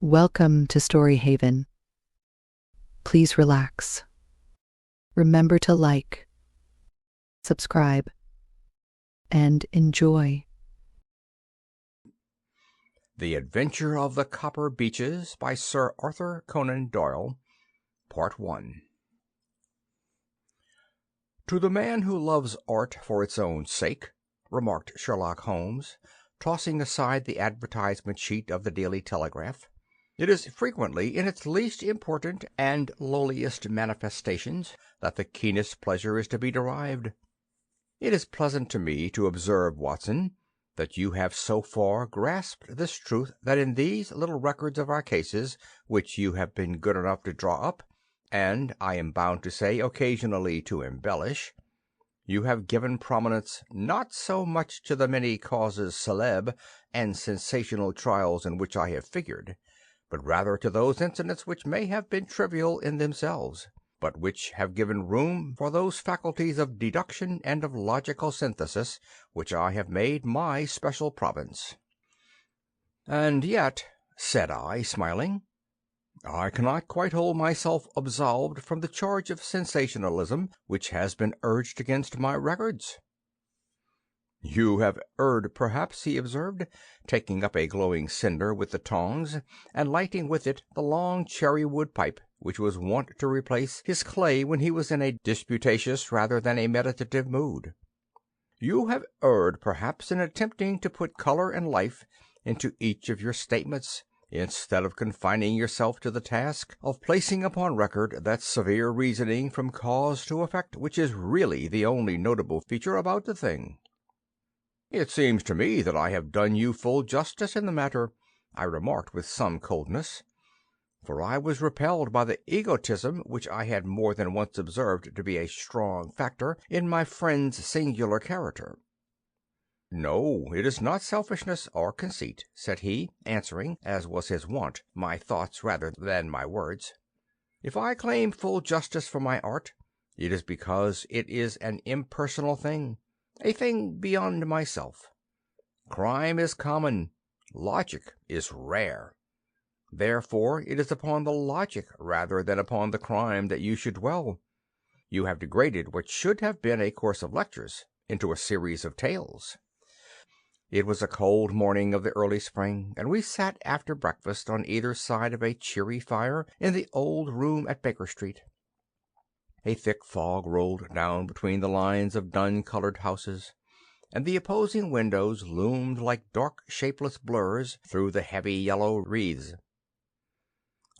Welcome to Story Haven. Please relax. Remember to like, subscribe, and enjoy. The Adventure of the Copper Beeches by Sir Arthur Conan Doyle, Part 1. "To the man who loves art for its own sake," remarked Sherlock Holmes, tossing aside the advertisement sheet of the Daily Telegraph, "it is frequently in its least important and lowliest manifestations that the keenest pleasure is to be derived. It is pleasant to me to observe, Watson, that you have so far grasped this truth that in these little records of our cases, which you have been good enough to draw up, and, I am bound to say, occasionally to embellish, you have given prominence not so much to the many causes célèbres and sensational trials in which I have figured, but rather to those incidents which may have been trivial in themselves, but which have given room for those faculties of deduction and of logical synthesis which I have made my special province." "And yet," said I, smiling, "I cannot quite hold myself absolved from the charge of sensationalism which has been urged against my records." "You have erred, perhaps," he observed, taking up a glowing cinder with the tongs, and lighting with it the long cherry-wood pipe which was wont to replace his clay when he was in a disputatious rather than a meditative mood. "You have erred, perhaps, in attempting to put colour and life into each of your statements, instead of confining yourself to the task of placing upon record that severe reasoning from cause to effect which is really the only notable feature about the thing." "It seems to me that I have done you full justice in the matter," I remarked with some coldness, for I was repelled by the egotism which I had more than once observed to be a strong factor in my friend's singular character. "No, it is not selfishness or conceit," said he, answering, as was his wont, my thoughts rather than my words. "If I claim full justice for my art, it is because it is an impersonal thing, a thing beyond myself. Crime is common, logic is rare. Therefore it is upon the logic rather than upon the crime that you should dwell. You have degraded what should have been a course of lectures into a series of tales." It was a cold morning of the early spring, and we sat after breakfast on either side of a cheery fire in the old room at Baker Street. A thick fog rolled down between the lines of dun-coloured houses, and the opposing windows loomed like dark shapeless blurs through the heavy yellow wreaths.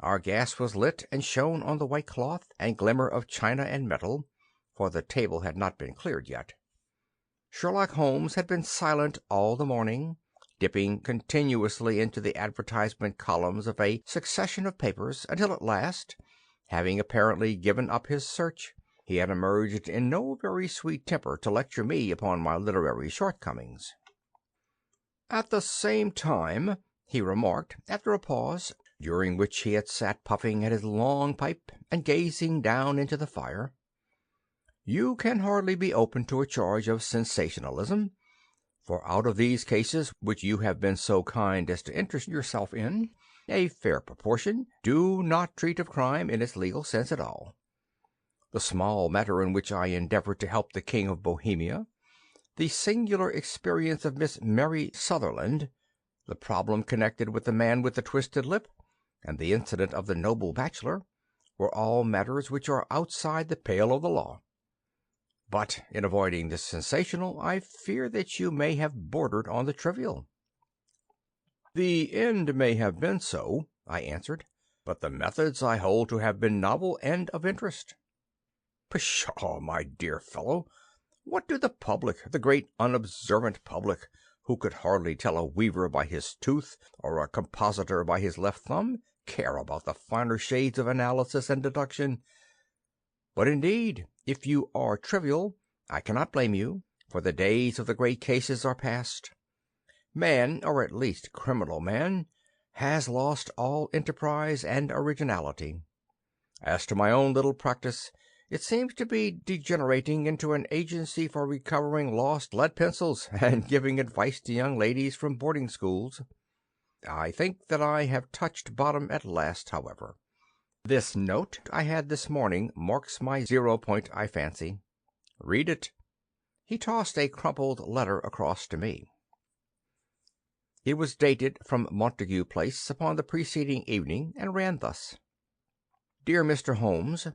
Our gas was lit and shone on the white cloth and glimmer of china and metal, for the table had not been cleared yet. Sherlock Holmes had been silent all the morning, dipping continuously into the advertisement columns of a succession of papers, until at last, having apparently given up his search, he had emerged in no very sweet temper to lecture me upon my literary shortcomings. "At the same time," he remarked, after a pause, during which he had sat puffing at his long pipe and gazing down into the fire, "you can hardly be open to a charge of sensationalism, for out of these cases which you have been so kind as to interest yourself in, a fair proportion do not treat of crime in its legal sense at all. The small matter in which I endeavoured to help the King of Bohemia, the singular experience of Miss Mary Sutherland, the problem connected with the man with the twisted lip, and the incident of the noble bachelor, were all matters which are outside the pale of the law. But in avoiding the sensational, I fear that you may have bordered on the trivial." "The end may have been so," I answered, "but the methods I hold to have been novel and of interest." "Pshaw, my dear fellow! What do the public, the great unobservant public, who could hardly tell a weaver by his tooth or a compositor by his left thumb, care about the finer shades of analysis and deduction? But indeed, if you are trivial, I cannot blame you, for the days of the great cases are past. Man, or at least criminal man, has lost all enterprise and originality. As to my own little practice, it seems to be degenerating into an agency for recovering lost lead pencils and giving advice to young ladies from boarding schools. I think that I have touched bottom at last, however. This note I had this morning marks my 0 point, I fancy. Read it." He tossed a crumpled letter across to me. It was dated from Montague Place upon the preceding evening, and ran thus: "Dear Mr. Holmes,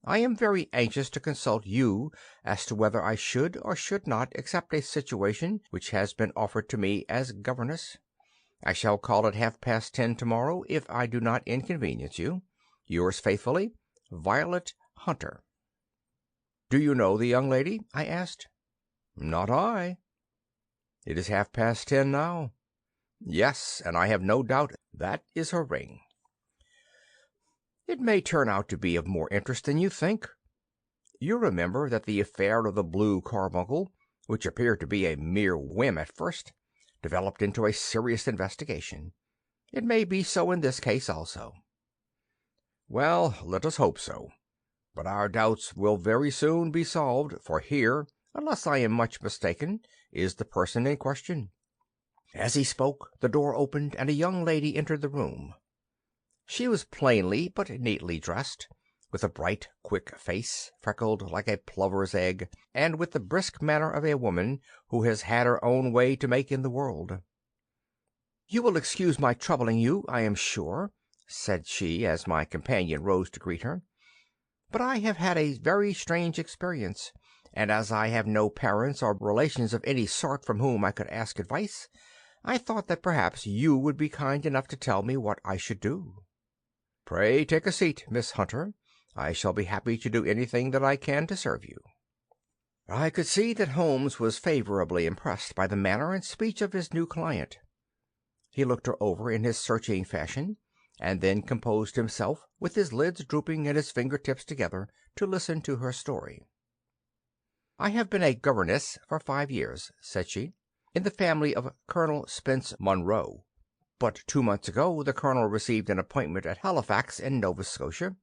I am very anxious to consult you as to whether I should or should not accept a situation which has been offered to me as governess. I shall call at 10:30 tomorrow, if I do not inconvenience you. Yours faithfully, Violet Hunter." "Do you know the young lady?" I asked. "Not I." "It is 10:30 now." "Yes, and I have no doubt that is her ring." "It may turn out to be of more interest than you think. You remember that the affair of the blue carbuncle, which appeared to be a mere whim at first, developed into a serious investigation. It may be so in this case also." "Well, let us hope so. But our doubts will very soon be solved, for here, unless I am much mistaken, is the person in question." As he spoke, the door opened and a young lady entered the room. She was plainly but neatly dressed, with a bright, quick face, freckled like a plover's egg, and with the brisk manner of a woman who has had her own way to make in the world. "You will excuse my troubling you, I am sure," said she, as my companion rose to greet her, "but I have had a very strange experience, and as I have no parents or relations of any sort from whom I could ask advice, I thought that perhaps you would be kind enough to tell me what I should do." "Pray take a seat, Miss Hunter. I shall be happy to do anything that I can to serve you." I could see that Holmes was favorably impressed by the manner and speech of his new client. He looked her over in his searching fashion, and then composed himself, with his lids drooping and his finger tips together, to listen to her story. "I have been a governess for 5 years," said she, "in the family of Colonel Spence Munro. But 2 months ago the Colonel received an appointment at Halifax in Nova Scotia,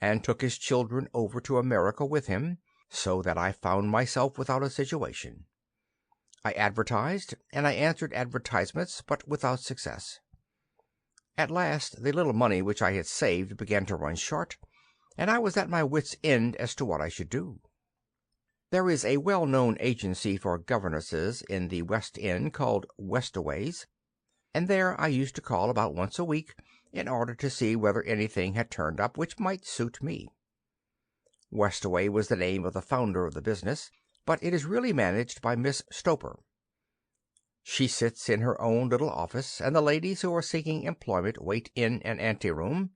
and took his children over to America with him, so that I found myself without a situation. I advertised, and I answered advertisements, but without success. At last the little money which I had saved began to run short, and I was at my wits' end as to what I should do. There is a well-known agency for governesses in the West End called Westaway's, and there I used to call about once a week in order to see whether anything had turned up which might suit me. Westaway was the name of the founder of the business, but it is really managed by Miss Stoper. She sits in her own little office, and the ladies who are seeking employment wait in an anteroom,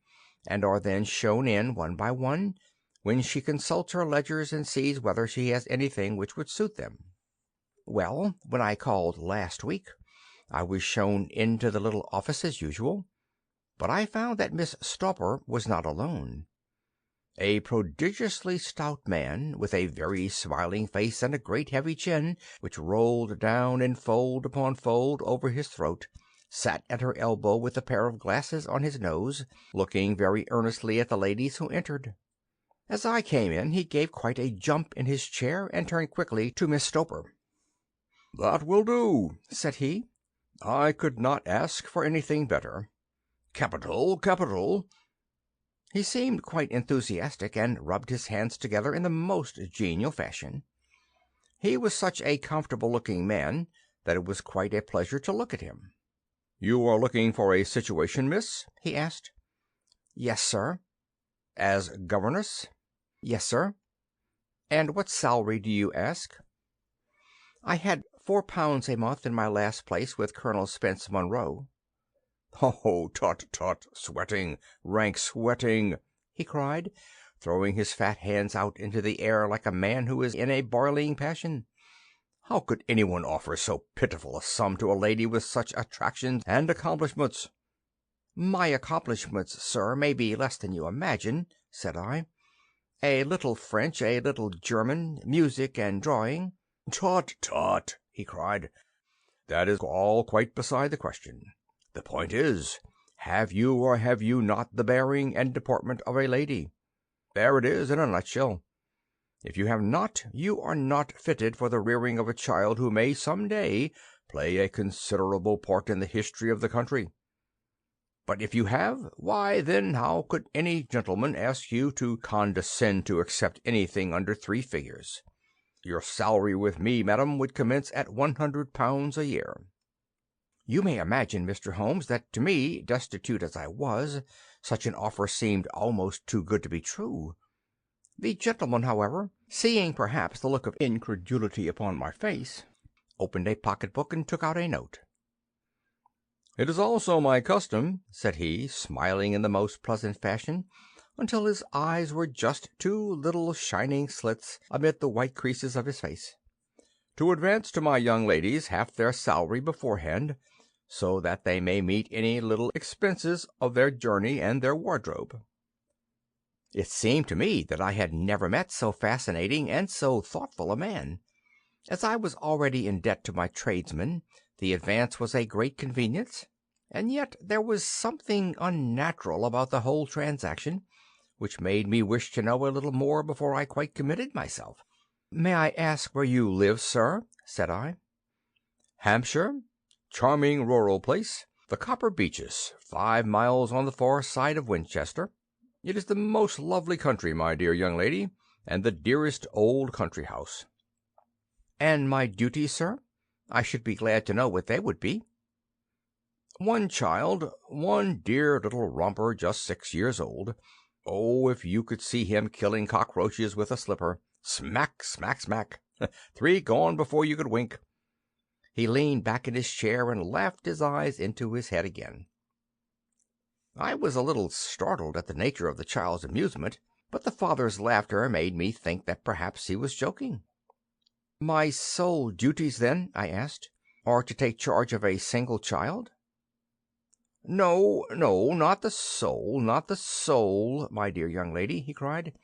and are then shown in one by one, when she consults her ledgers and sees whether she has anything which would suit them. Well, when I called last week, I was shown into the little office as usual, but I found that Miss Stoper was not alone. A prodigiously stout man, with a very smiling face and a great heavy chin which rolled down in fold upon fold over his throat, sat at her elbow with a pair of glasses on his nose, looking very earnestly at the ladies who entered. As I came in he gave quite a jump in his chair and turned quickly to Miss Stoper. "That will do," said he. "I could not ask for anything better. Capital, capital." He seemed quite enthusiastic, and rubbed his hands together in the most genial fashion. He was such a comfortable-looking man that it was quite a pleasure to look at him. "You are looking for a situation, miss?" he asked. "Yes, sir." "As governess?" "Yes, sir." "And what salary do you ask?" "I had £4 a month in my last place with Colonel Spence Munro." "Oh, tut, tut! Sweating, rank sweating!" he cried, throwing his fat hands out into the air like a man who is in a boiling passion. "How could anyone offer so pitiful a sum to a lady with such attractions and accomplishments?" "My accomplishments, sir, may be less than you imagine," said I. "A little French, a little German, music and drawing." "Tut, tut!" he cried. "That is all quite beside the question. The point is, have you or have you not the bearing and deportment of a lady? There it is in a nutshell. If you have not, you are not fitted for the rearing of a child who may some day play a considerable part in the history of the country. But if you have, why then how could any gentleman ask you to condescend to accept anything under 3 figures? Your salary with me, madam, would commence at £100 a year." You may imagine, Mr. Holmes, that to me, destitute as I was, such an offer seemed almost too good to be true. The gentleman, however, seeing perhaps the look of incredulity upon my face, opened a pocket-book and took out a note. "It is also my custom," said he, smiling in the most pleasant fashion, until his eyes were just 2 little shining slits amid the white creases of his face, "to advance to my young ladies half their salary beforehand, so that they may meet any little expenses of their journey and their wardrobe." It seemed to me that I had never met so fascinating and so thoughtful a man. As I was already in debt to my tradesmen, the advance was a great convenience, and yet there was something unnatural about the whole transaction, which made me wish to know a little more before I quite committed myself. "May I ask where you live, sir?" said I. "Hampshire. Charming rural place. The Copper Beeches, 5 miles on the far side of Winchester. It is the most lovely country, my dear young lady, and the dearest old country house." "And my duties, sir? I should be glad to know what they would be." "One child, one dear little romper just 6 years old. Oh, if you could see him killing cockroaches with a slipper! Smack, smack, smack! 3 gone before you could wink." He leaned back in his chair and laughed his eyes into his head again. I was a little startled at the nature of the child's amusement, but the father's laughter made me think that perhaps he was joking. "My sole duties, then," I asked, "are to take charge of a single child?" "No, no, not the sole, not the sole, my dear young lady," he cried.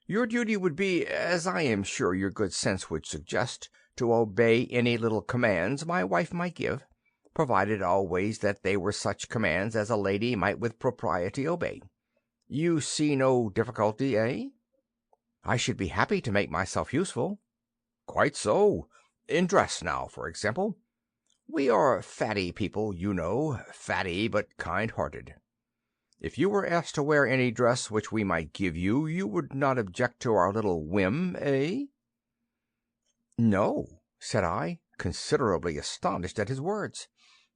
"Your duty would be, as I am sure your good sense would suggest, to obey any little commands my wife might give, provided always that they were such commands as a lady might with propriety obey. You see no difficulty, eh?" "I should be happy to make myself useful." "Quite so. In dress, now, for example. We are fatty people, you know, fatty but kind-hearted. If you were asked to wear any dress which we might give you, you would not object to our little whim, eh?" "No," said I, considerably astonished at his words.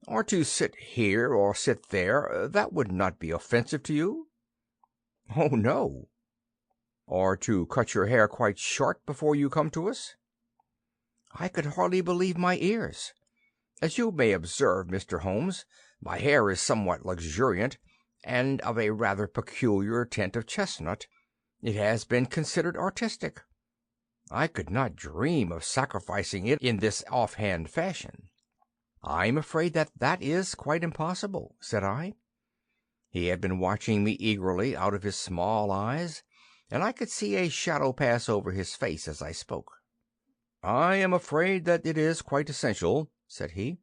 "Or to sit here or sit there, that would not be offensive to you?" "Oh, no." "Or to cut your hair quite short before you come to us?" I could hardly believe my ears. As you may observe, Mr. Holmes, my hair is somewhat luxuriant, and of a rather peculiar tint of chestnut. It has been considered artistic. I could not dream of sacrificing it in this off-hand fashion. "I'm afraid that is quite impossible," said I. He had been watching me eagerly out of his small eyes, and I could see a shadow pass over his face as I spoke. "I am afraid that it is quite essential," said he.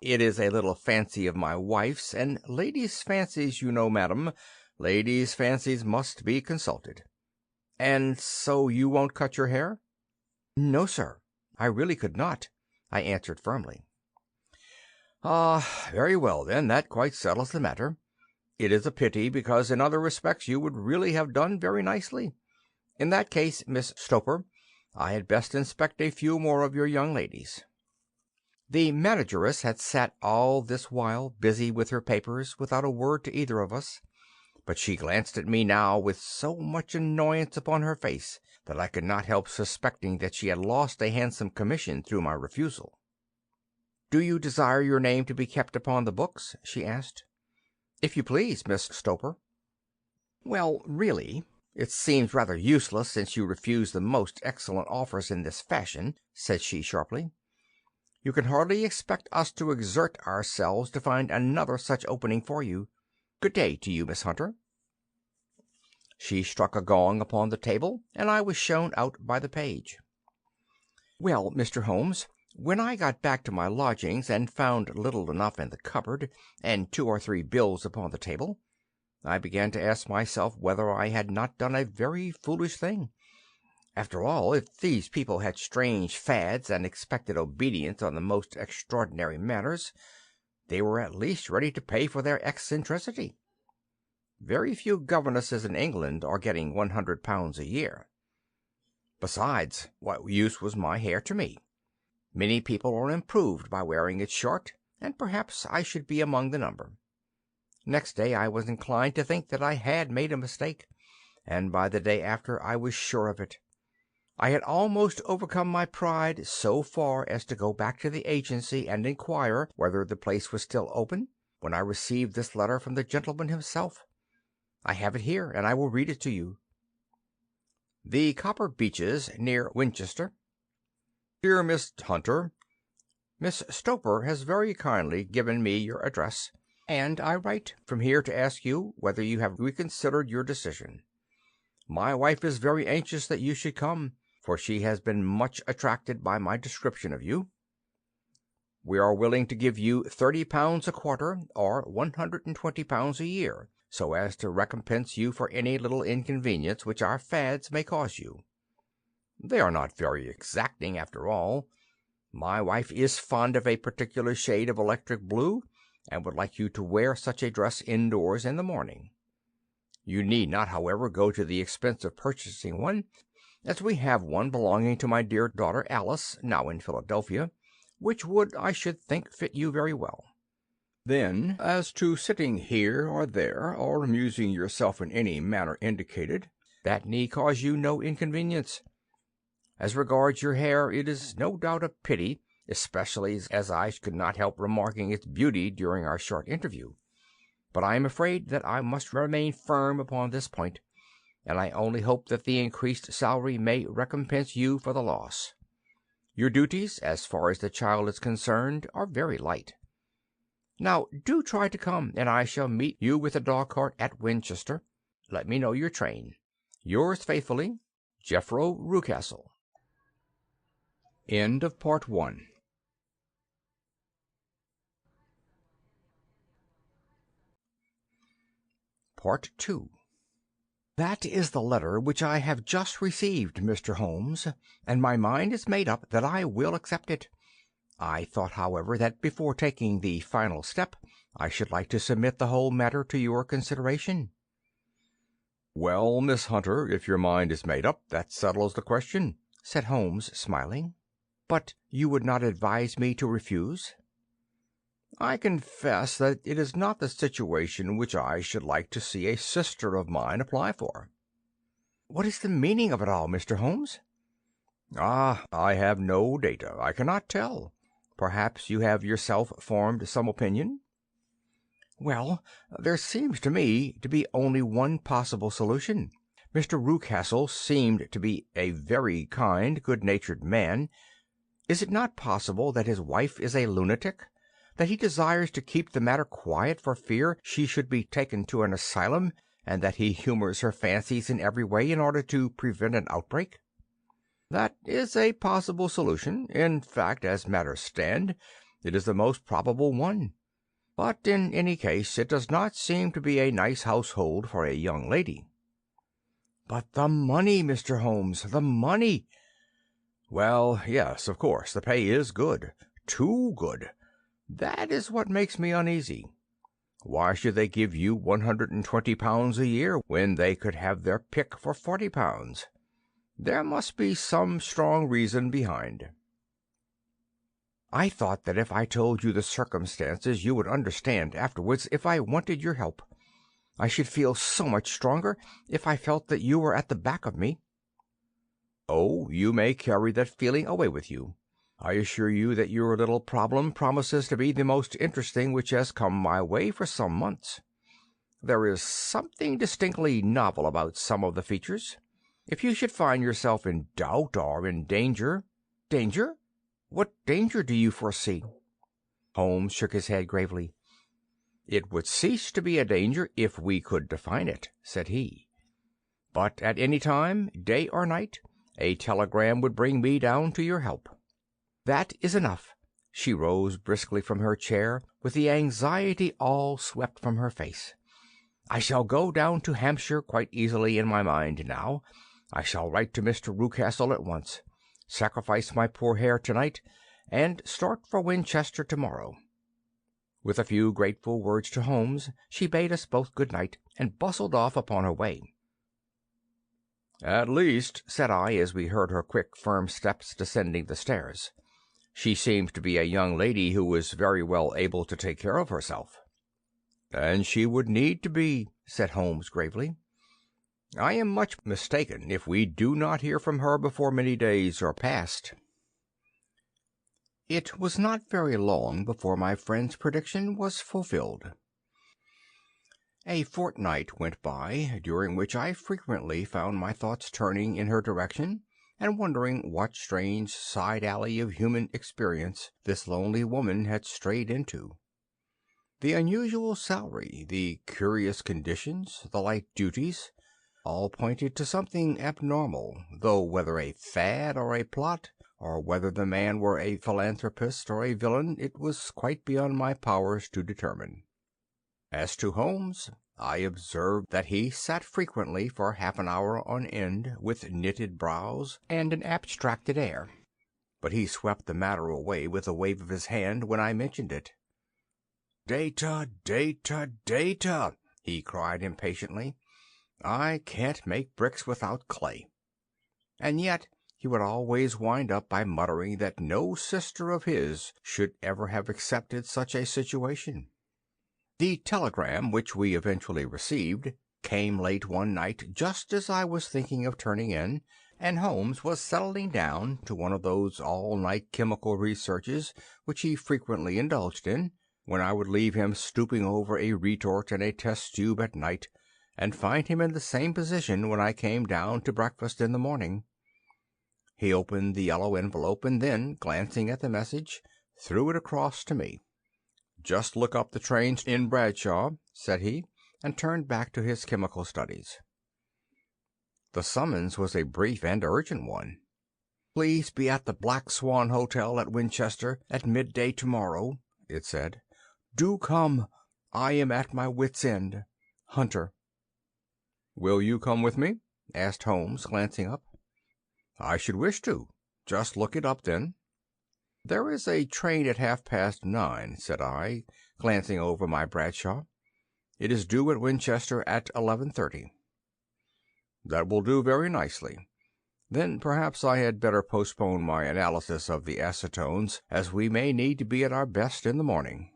"It is a little fancy of my wife's, and ladies' fancies, you know, madam, ladies' fancies must be consulted. And so you won't cut your hair?" "No, sir, I really could not," I answered firmly. "Ah, very well, then, that quite settles the matter. It is a pity, because in other respects you would really have done very nicely. In that case, Miss Stoper, I had best inspect a few more of your young ladies." The manageress had sat all this while busy with her papers without a word to either of us, but she glanced at me now with so much annoyance upon her face that I could not help suspecting that she had lost a handsome commission through my refusal. "Do you desire your name to be kept upon the books?" she asked. "If you please, Miss Stoper." "Well, really, it seems rather useless, since you refuse the most excellent offers in this fashion," said she sharply. "You can hardly expect us to exert ourselves to find another such opening for you. Good day to you, Miss Hunter." She struck a gong upon the table, and I was shown out by the page. Well, Mr. Holmes, when I got back to my lodgings and found little enough in the cupboard, and 2 or 3 bills upon the table, I began to ask myself whether I had not done a very foolish thing. After all, if these people had strange fads and expected obedience on the most extraordinary matters, they were at least ready to pay for their eccentricity. Very few governesses in England are getting £100 a year. Besides, what use was my hair to me? Many people are improved by wearing it short, and perhaps I should be among the number. Next day I was inclined to think that I had made a mistake, and by the day after I was sure of it. I had almost overcome my pride so far as to go back to the agency and inquire whether the place was still open, when I received this letter from the gentleman himself. I have it here, and I will read it to you. The Copper Beeches, near Winchester. Dear Miss Hunter, Miss Stoper has very kindly given me your address, and I write from here to ask you whether you have reconsidered your decision. My wife is very anxious that you should come, for she has been much attracted by my description of you. We are willing to give you £30 a quarter, or £120 a year, so as to recompense you for any little inconvenience which our fads may cause you. They are not very exacting, after all. My wife is fond of a particular shade of electric blue, and would like you to wear such a dress indoors in the morning. You need not, however, go to the expense of purchasing one, as we have one belonging to my dear daughter Alice, now in Philadelphia, which would, I should think, fit you very well. Then, as to sitting here or there, or amusing yourself in any manner indicated, that need cause you no inconvenience. As regards your hair, it is no doubt a pity, especially as I could not help remarking its beauty during our short interview. But I am afraid that I must remain firm upon this point, and I only hope that the increased salary may recompense you for the loss. Your duties, as far as the child is concerned, are very light. Now do try to come, and I shall meet you with the dog-cart at Winchester. Let me know your train. Yours faithfully, Jephro Rucastle. End of Part 1. Part 2. That is the letter which I have just received, Mr. Holmes, and my mind is made up that I will accept it. I thought, however, that before taking the final step, I should like to submit the whole matter to your consideration. Well, Miss Hunter, if your mind is made up, that settles the question, said Holmes, smiling. But you would not advise me to refuse? I confess that it is not the situation which I should like to see a sister of mine apply for. What is the meaning of it all, Mr. Holmes? Ah, I have no data. I cannot tell. Perhaps you have yourself formed some opinion? Well, there seems to me to be only one possible solution. Mr. Rucastle seemed to be a very kind, good-natured man. Is it not possible that his wife is a lunatic, that he desires to keep the matter quiet for fear she should be taken to an asylum, and that he humors her fancies in every way in order to prevent an outbreak? That is a possible solution. In fact, as matters stand, it is the most probable one. But in any case, it does not seem to be a nice household for a young lady. But the money, Mr. Holmes, the money! Well, yes, of course, the pay is good, too good. That is what makes me uneasy. Why should they give you £120 a year when they could have their pick for £40? There must be some strong reason behind. I thought that if I told you the circumstances you would understand afterwards if I wanted your help. I should feel so much stronger if I felt that you were at the back of me. Oh, you may carry that feeling away with you. I assure you that your little problem promises to be the most interesting which has come my way for some months. There is something distinctly novel about some of the features. If you should find yourself in doubt or in danger— Danger? What danger do you foresee? Holmes shook his head gravely. It would cease to be a danger if we could define it, said he. But at any time, day or night, a telegram would bring me down to your help. That is enough. She rose briskly from her chair, with the anxiety all swept from her face. I shall go down to Hampshire quite easily in my mind now. I shall write to Mr. Rucastle at once, sacrifice my poor hair to-night, and start for Winchester to-morrow. With a few grateful words to Holmes, she bade us both good night and bustled off upon her way. "At least," said I, as we heard her quick, firm steps descending the stairs, "she seems to be a young lady who is very well able to take care of herself." "And she would need to be," said Holmes gravely. "I am much mistaken if we do not hear from her before many days are past." It was not very long before my friend's prediction was fulfilled. A fortnight went by, during which I frequently found my thoughts turning in her direction and wondering what strange side alley of human experience this lonely woman had strayed into. The unusual salary, the curious conditions, the light duties, all pointed to something abnormal, though whether a fad or a plot, or whether the man were a philanthropist or a villain, it was quite beyond my powers to determine. As to Holmes, I observed that he sat frequently for half an hour on end with knitted brows and an abstracted air, but he swept the matter away with a wave of his hand when I mentioned it. "Data, data, data!" he cried impatiently. "I can't make bricks without clay." And yet he would always wind up by muttering that no sister of his should ever have accepted such a situation. The telegram which we eventually received came late one night just as I was thinking of turning in, and Holmes was settling down to one of those all-night chemical researches which he frequently indulged in, when I would leave him stooping over a retort and a test tube at night, and find him in the same position when I came down to breakfast in the morning. He opened the yellow envelope and then, glancing at the message, threw it across to me. "Just look up the trains in Bradshaw," said he, and turned back to his chemical studies. The summons was a brief and urgent one. "Please be at the Black Swan Hotel at Winchester at midday tomorrow," it said. "Do come. I am at my wits' end. Hunter." "Will you come with me?" asked Holmes, glancing up. "I should wish to. Just look it up, then." "There is a train at 9:30, said I, glancing over my Bradshaw. "It is due at Winchester at 11:30. "That will do very nicely. Then perhaps I had better postpone my analysis of the acetones, as we may need to be at our best in the morning."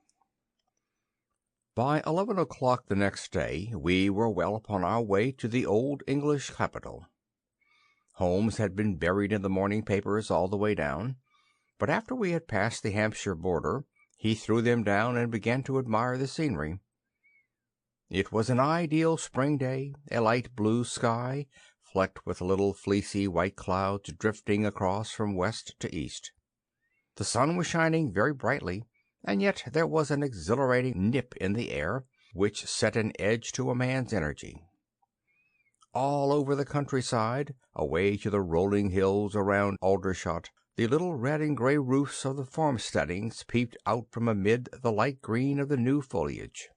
By 11 o'clock the next day we were well upon our way to the old English capital. Holmes had been buried in the morning papers all the way down, but after we had passed the Hampshire border he threw them down and began to admire the scenery. It was an ideal spring day, a light blue sky, flecked with little fleecy white clouds drifting across from west to east. The sun was shining very brightly, and yet there was an exhilarating nip in the air which set an edge to a man's energy. All over the countryside, away to the rolling hills around Aldershot, the little red and grey roofs of the farmsteadings peeped out from amid the light green of the new foliage.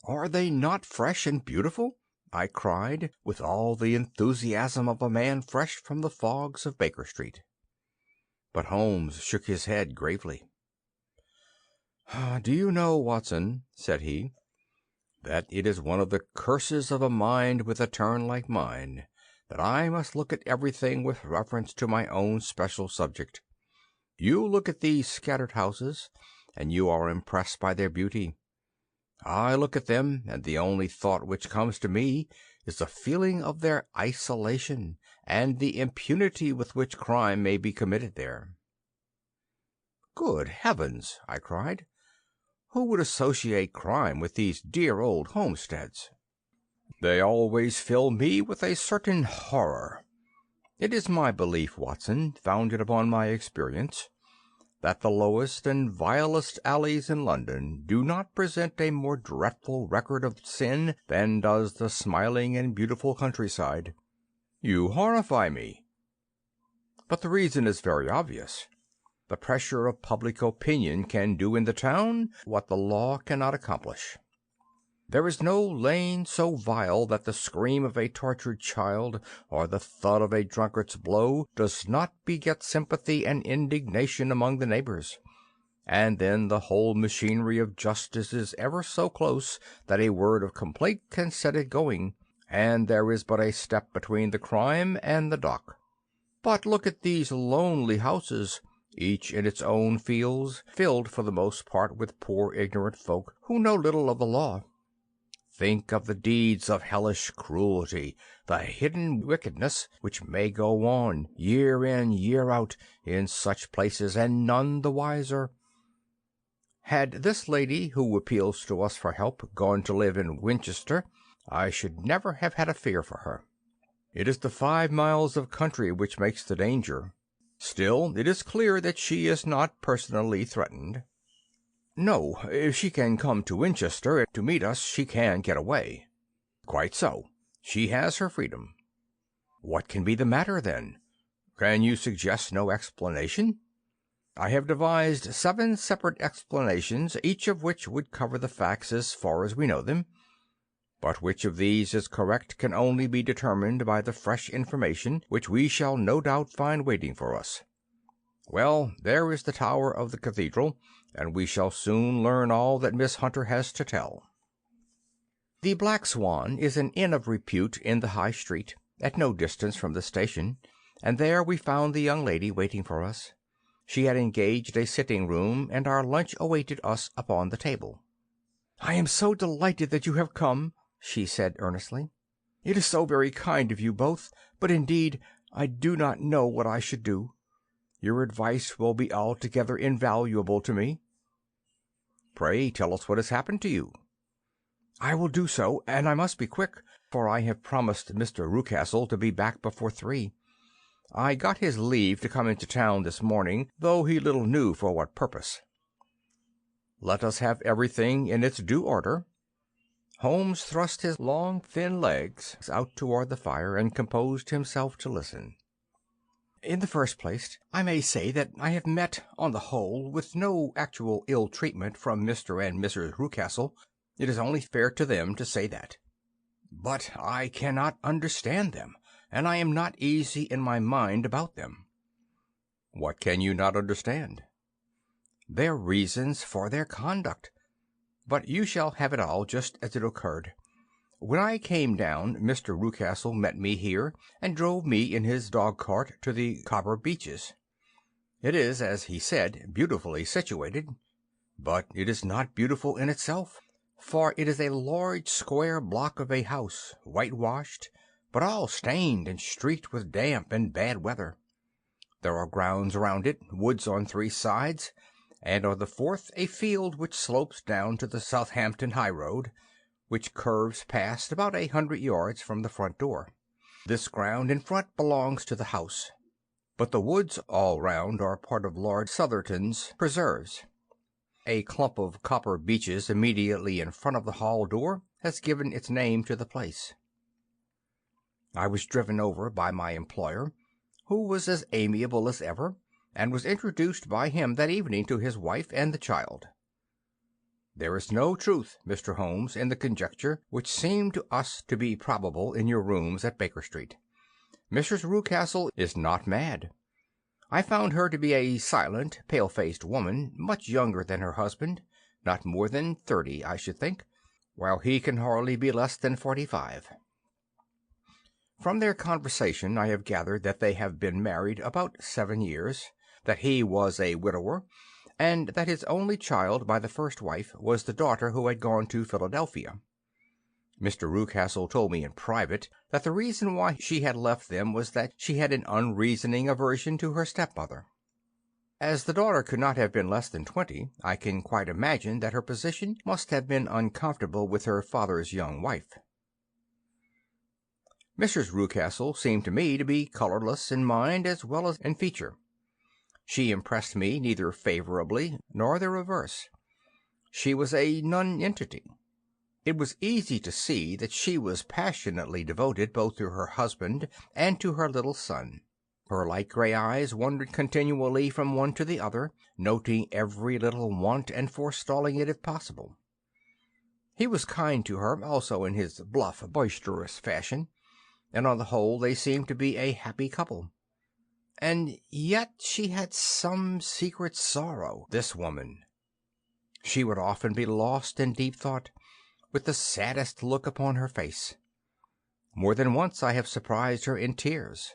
"Are they not fresh and beautiful?" I cried, with all the enthusiasm of a man fresh from the fogs of Baker Street. But Holmes shook his head gravely. "Do you know, Watson," said he, "that it is one of the curses of a mind with a turn like mine that I must look at everything with reference to my own special subject. You look at these scattered houses, and you are impressed by their beauty. I look at them, and the only thought which comes to me is the feeling of their isolation and the impunity with which crime may be committed there." "Good heavens!" I cried. "Who would associate crime with these dear old homesteads?" "They always fill me with a certain horror. It is my belief, Watson, founded upon my experience, that the lowest and vilest alleys in London do not present a more dreadful record of sin than does the smiling and beautiful countryside. You horrify me." "But the reason is very obvious. The pressure of public opinion can do in the town what the law cannot accomplish. There is no lane so vile that the scream of a tortured child or the thud of a drunkard's blow does not beget sympathy and indignation among the neighbours, and then the whole machinery of justice is ever so close that a word of complaint can set it going, and there is but a step between the crime and the dock. But look at these lonely houses, each in its own fields, filled for the most part with poor ignorant folk who know little of the law. Think of the deeds of hellish cruelty, the hidden wickedness which may go on, year in, year out, in such places, and none the wiser. Had this lady, who appeals to us for help, gone to live in Winchester, I should never have had a fear for her. It is the 5 miles of country which makes the danger. Still, it is clear that she is not personally threatened. No, if she can come to Winchester to meet us, she can get away. Quite so. She has her freedom. What can be the matter, then? Can you suggest no explanation? I have devised 7 separate explanations, each of which would cover the facts as far as we know them. But which of these is correct can only be determined by the fresh information which we shall no doubt find waiting for us. Well, there is the tower of the cathedral, and we shall soon learn all that Miss Hunter has to tell. The Black Swan is an inn of repute in the High Street, at no distance from the station, and there we found the young lady waiting for us. She had engaged a sitting-room, and our lunch awaited us upon the table. "I am so delighted that you have come," she said earnestly. "It is so very kind of you both, but indeed I do not know what I should do. Your advice will be altogether invaluable to me." "Pray tell us what has happened to you." "I will do so, and I must be quick, for I have promised Mr. Rucastle to be back before 3. I got his leave to come into town this morning, though he little knew for what purpose." "Let us have everything in its due order." Holmes thrust his long, thin legs out toward the fire and composed himself to listen. "In the first place, I may say that I have met, on the whole, with no actual ill treatment from Mr. and Mrs. Rucastle. It is only fair to them to say that. But I cannot understand them, and I am not easy in my mind about them." "What can you not understand?" "Their reasons for their conduct. But you shall have it all just as it occurred. When I came down, Mr. Rucastle met me here and drove me in his dog-cart to the Copper Beeches. It is, as he said, beautifully situated, but it is not beautiful in itself, for it is a large square block of a house, whitewashed, but all stained and streaked with damp and bad weather. There are grounds around it, woods on 3 sides, and on the 4th a field which slopes down to the Southampton high road, which curves past about 100 yards from the front door. This ground in front belongs to the house, but the woods all round are part of Lord Southerton's preserves. A clump of copper beeches immediately in front of the hall door has given its name to the place. I was driven over by my employer, who was as amiable as ever, and was introduced by him that evening to his wife and the child. There is no truth, Mr. Holmes, in the conjecture which seemed to us to be probable in your rooms at Baker Street. Mrs. Rucastle is not mad. I found her to be a silent, pale-faced woman, much younger than her husband, not more than 30, I should think, while he can hardly be less than 45. From their conversation I have gathered that they have been married about 7 years, that he was a widower, and that his only child by the first wife was the daughter who had gone to Philadelphia. Mr. Rucastle told me in private that the reason why she had left them was that she had an unreasoning aversion to her stepmother. As the daughter could not have been less than 20, I can quite imagine that her position must have been uncomfortable with her father's young wife. Mrs. Rucastle seemed to me to be colourless in mind as well as in feature. She impressed me neither favourably nor the reverse. She was a nonentity. It was easy to see that she was passionately devoted both to her husband and to her little son. Her light grey eyes wandered continually from one to the other, noting every little want and forestalling it if possible. He was kind to her also in his bluff, boisterous fashion, and on the whole they seemed to be a happy couple. And yet she had some secret sorrow, this woman. She would often be lost in deep thought, with the saddest look upon her face. More than once I have surprised her in tears.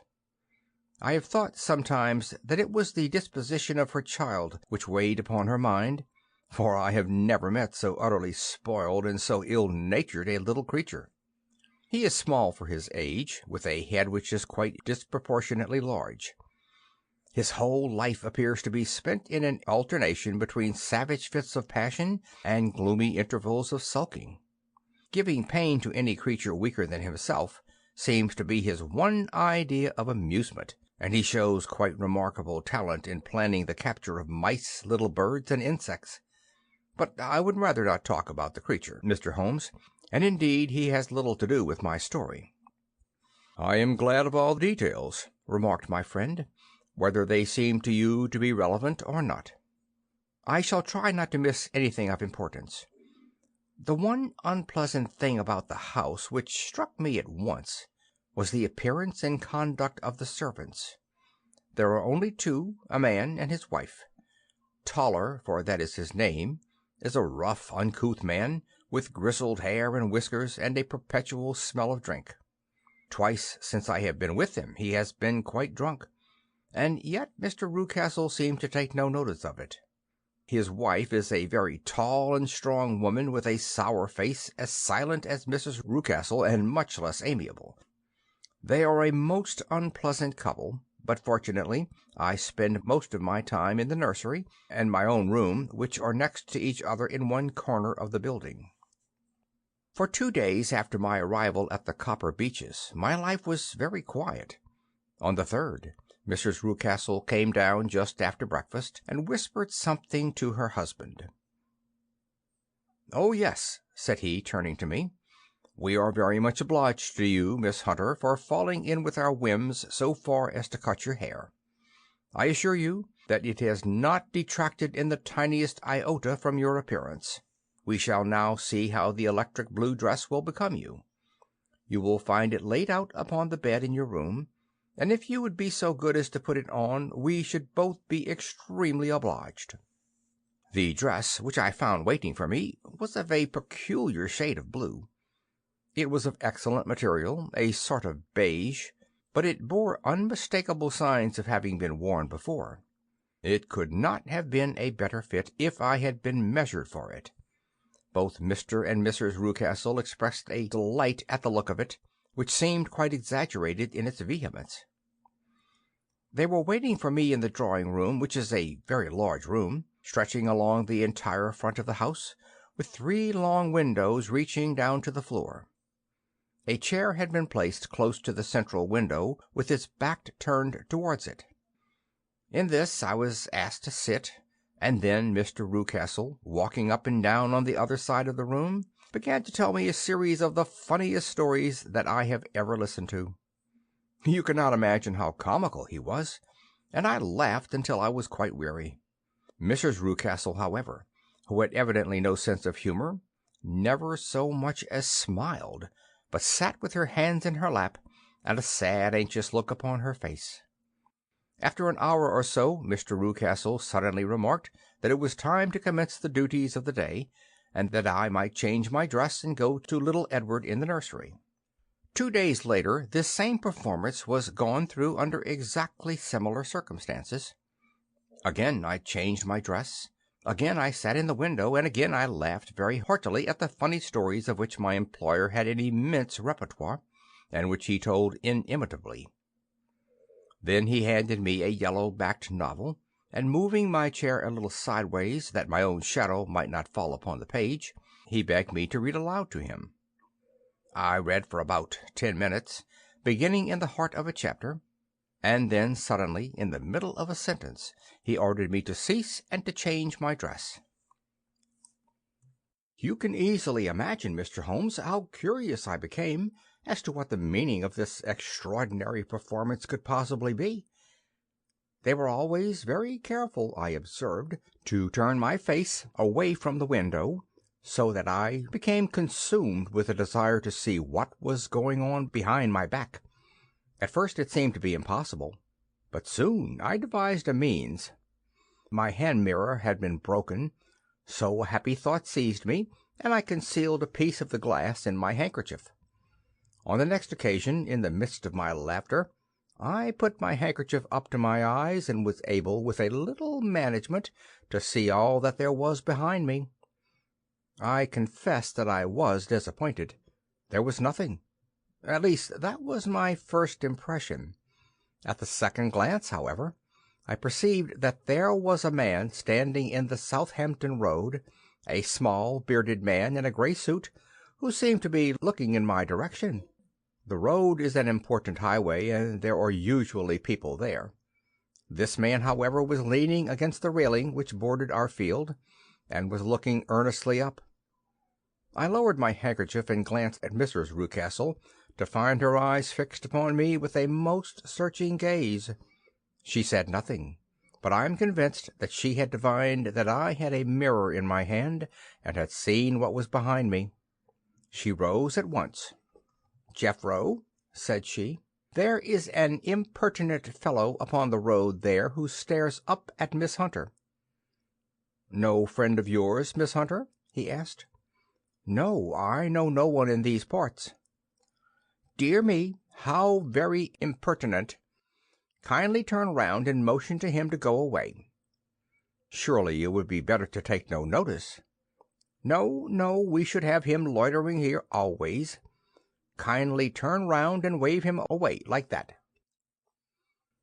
I have thought sometimes that it was the disposition of her child which weighed upon her mind, for I have never met so utterly spoiled and so ill-natured a little creature. He is small for his age, with a head which is quite disproportionately large. His whole life appears to be spent in an alternation between savage fits of passion and gloomy intervals of sulking. Giving pain to any creature weaker than himself seems to be his one idea of amusement, and he shows quite remarkable talent in planning the capture of mice, little birds, and insects. But I would rather not talk about the creature, Mr. Holmes, and indeed he has little to do with my story. "I am glad of all the details," remarked my friend, "whether they seem to you to be relevant or not. I shall try not to miss anything of importance. The one unpleasant thing about the house which struck me at once was the appearance and conduct of the servants. There are only two, a man and his wife. Toller, for that is his name, is a rough, uncouth man, with grizzled hair and whiskers, and a perpetual smell of drink. Twice since I have been with him he has been quite drunk, and yet Mr. Rucastle seemed to take no notice of it. His wife is a very tall and strong woman, with a sour face, as silent as Mrs. Rucastle, and much less amiable. They are a most unpleasant couple, but fortunately I spend most of my time in the nursery and my own room, which are next to each other in one corner of the building. For 2 days after my arrival at the Copper Beeches my life was very quiet. On the third, Mrs. Rucastle came down just after breakfast and whispered something to her husband. "Oh, yes," said he, turning to me, "we are very much obliged to you, Miss Hunter, for falling in with our whims so far as to cut your hair. I assure you that it has not detracted in the tiniest iota from your appearance. We shall now see how the electric blue dress will become you. You will find it laid out upon the bed in your room, and if you would be so good as to put it on, we should both be extremely obliged." The dress which I found waiting for me was of a peculiar shade of blue. It was of excellent material, a sort of beige, but it bore unmistakable signs of having been worn before. It could not have been a better fit if I had been measured for it. Both Mr. and Mrs. Rucastle expressed a delight at the look of it, which seemed quite exaggerated in its vehemence. They were waiting for me in the drawing-room, which is a very large room, stretching along the entire front of the house, with 3 long windows reaching down to the floor. A chair had been placed close to the central window, with its back turned towards it. In this I was asked to sit, and then Mr. Rucastle, walking up and down on the other side of the room, began to tell me a series of the funniest stories that I have ever listened to. You cannot imagine how comical he was, and I laughed until I was quite weary. Mrs. Rucastle, however, who had evidently no sense of humour, never so much as smiled, but sat with her hands in her lap and a sad, anxious look upon her face. After an hour or so Mr. Rucastle suddenly remarked that it was time to commence the duties of the day, and that I might change my dress and go to little Edward in the nursery. 2 days later this same performance was gone through under exactly similar circumstances. Again I changed my dress, again I sat in the window, and again I laughed very heartily at the funny stories of which my employer had an immense repertoire, and which he told inimitably. Then he handed me a yellow-backed novel, and moving my chair a little sideways, that my own shadow might not fall upon the page, he begged me to read aloud to him. I read for about 10 minutes, beginning in the heart of a chapter, and then suddenly, in the middle of a sentence, he ordered me to cease and to change my dress. You can easily imagine, Mr. Holmes, how curious I became as to what the meaning of this extraordinary performance could possibly be. They were always very careful, I observed, to turn my face away from the window, so that I became consumed with a desire to see what was going on behind my back. At first it seemed to be impossible, But soon I devised a means. My hand mirror had been broken, so a happy thought seized me, and I concealed a piece of the glass in my handkerchief. On the next occasion, in the midst of my laughter, I put my handkerchief up to my eyes, and was able, with a little management, to see all that there was behind me. I confess that I was disappointed. There was nothing. At least, that was my first impression. At the second glance, however, I perceived that there was a man standing in the Southampton Road, a small, bearded man in a grey suit, who seemed to be looking in my direction. The road is an important highway, and there are usually people there. This man, however, was leaning against the railing which bordered our field, and was looking earnestly up. I lowered my handkerchief and glanced at Mrs. Rucastle, to find her eyes fixed upon me with a most searching gaze. She said nothing, but I am convinced that she had divined that I had a mirror in my hand, and had seen what was behind me. She rose at once. "Jephro," said she, "there is an impertinent fellow upon the road there who stares up at Miss Hunter." "No friend of yours, Miss Hunter?" he asked. "No, I know no one in these parts." "Dear me, how very impertinent! Kindly turn round and motion to him to go away." "Surely it would be better to take no notice." "No, no, we should have him loitering here always. Kindly turn round and wave him away like that."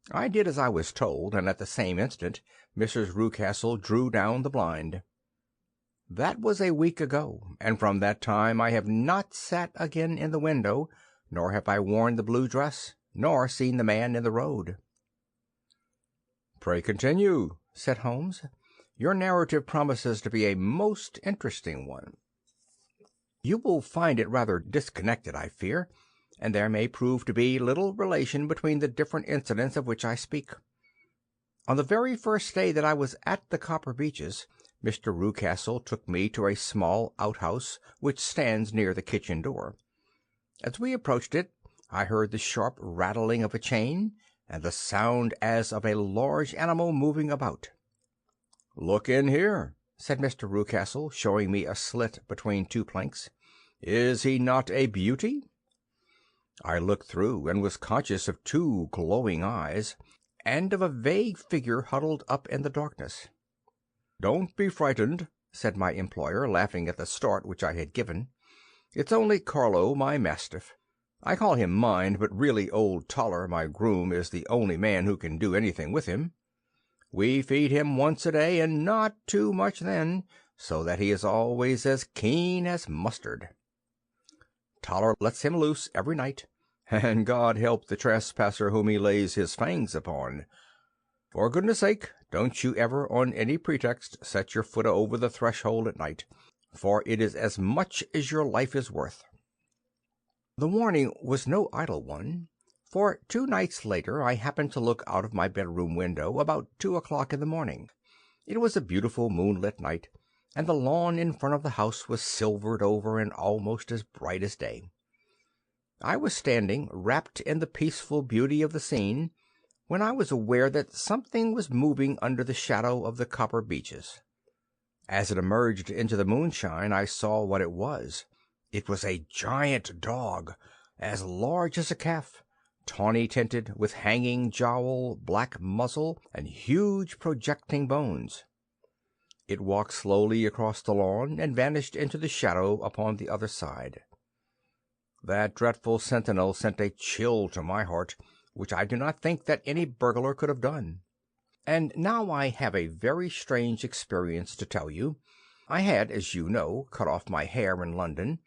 I did as I was told, and at the same instant Mrs. Rucastle drew down the blind. That was a week ago, and from that time I have not sat again in the window, nor have I worn the blue dress, nor seen the man in the road. "Pray continue," said Holmes. "Your narrative promises to be a most interesting one." "You will find it rather disconnected, I fear, and there may prove to be little relation between the different incidents of which I speak. On the very first day that I was at the Copper Beeches, Mr. Rucastle took me to a small outhouse which stands near the kitchen door. As we approached it, I heard the sharp rattling of a chain, and the sound as of a large animal moving about. "Look in here," said Mr. Rucastle, showing me a slit between two planks. "Is he not a beauty?" I looked through, and was conscious of two glowing eyes, and of a vague figure huddled up in the darkness. "Don't be frightened," said my employer, laughing at the start which I had given. "It's only Carlo, my mastiff. I call him mine, but really old Toller, my groom, is the only man who can do anything with him. We feed him once a day, and not too much then, so that he is always as keen as mustard. Toller lets him loose every night, and God help the trespasser whom he lays his fangs upon. For goodness' sake, don't you ever on any pretext set your foot over the threshold at night, for it is as much as your life is worth." The warning was no idle one, for 2 nights later I happened to look out of my bedroom window about 2 o'clock in the morning. It was a beautiful moonlit night, and the lawn in front of the house was silvered over and almost as bright as day. I was standing, wrapped in the peaceful beauty of the scene, when I was aware that something was moving under the shadow of the Copper Beeches. As it emerged into the moonshine I saw what it was. It was a giant dog, as large as a calf, tawny tinted, with hanging jowl, black muzzle, and huge projecting bones. It walked slowly across the lawn and vanished into the shadow upon the other side. That dreadful sentinel sent a chill to my heart, which I do not think that any burglar could have done. And now I have a very strange experience to tell you. I had, as you know, cut off my hair in London,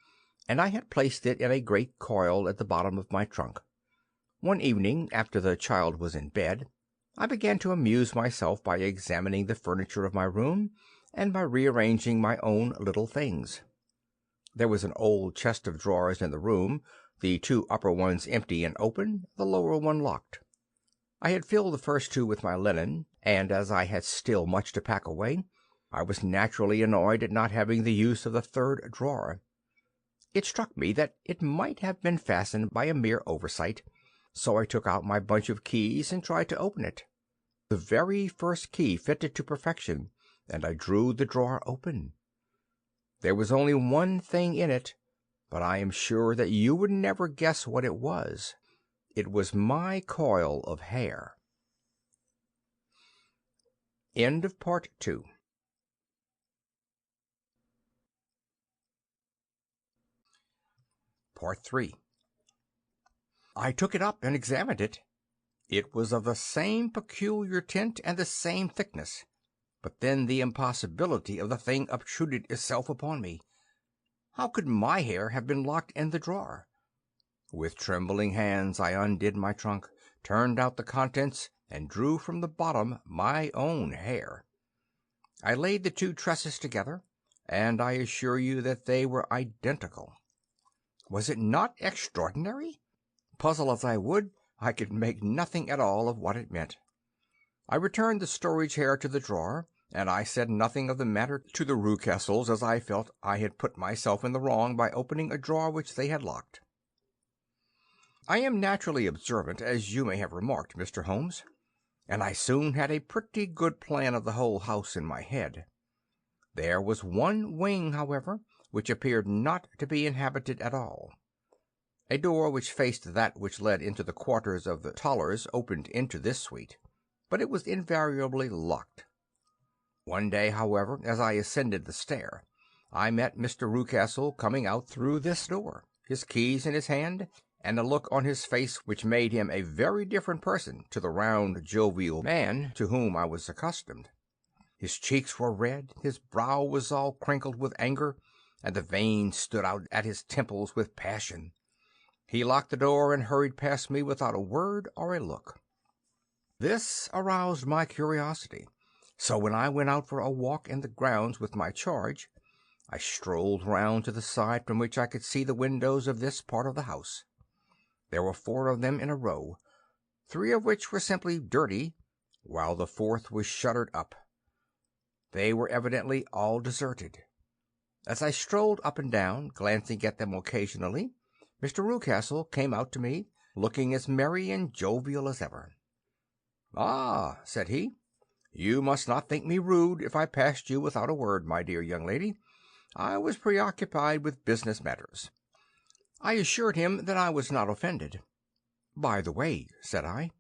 and I had placed it in a great coil at the bottom of my trunk. One evening, after the child was in bed, I began to amuse myself by examining the furniture of my room and by rearranging my own little things. There was an old chest of drawers in the room, the 2 upper ones empty and open, the lower one locked. I had filled the first 2 with my linen, and as I had still much to pack away, I was naturally annoyed at not having the use of the 3rd drawer. It struck me that it might have been fastened by a mere oversight, So I took out my bunch of keys and tried to open it. The very first key fitted to perfection, and I drew the drawer open. There was only one thing in it, but I am sure that you would never guess what it was. It was my coil of hair. End of Part 2. Part 3. I took it up and examined it. It was of the same peculiar tint and the same thickness, but then the impossibility of the thing obtruded itself upon me. How could my hair have been locked in the drawer? With trembling hands I undid my trunk, turned out the contents, and drew from the bottom my own hair. I laid the two tresses together, and I assure you that they were identical. Was it not extraordinary? Puzzle as I would, I could make nothing at all of what it meant. I returned the storage hair to the drawer, and I said nothing of the matter to the Rucastles, as I felt I had put myself in the wrong by opening a drawer which they had locked. I am naturally observant, as you may have remarked, Mr. Holmes, and I soon had a pretty good plan of the whole house in my head. There was one wing, however, which appeared not to be inhabited at all. A door which faced that which led into the quarters of the Tollers opened into this suite, but it was invariably locked. One day, however, as I ascended the stair, I met Mr. Rucastle coming out through this door, his keys in his hand, and a look on his face which made him a very different person to the round, jovial man to whom I was accustomed. His cheeks were red, his brow was all crinkled with anger, and the veins stood out at his temples with passion. He locked the door and hurried past me without a word or a look. This aroused my curiosity, so when I went out for a walk in the grounds with my charge, I strolled round to the side from which I could see the windows of this part of the house. There were 4 of them in a row, 3 of which were simply dirty, while the 4th was shuttered up. They were evidently all deserted. As I strolled up and down, glancing at them occasionally, Mr. Rucastle came out to me, looking as merry and jovial as ever. "Ah," said he, "you must not think me rude if I passed you without a word, my dear young lady. I was preoccupied with business matters." I assured him that I was not offended. "By the way," said I,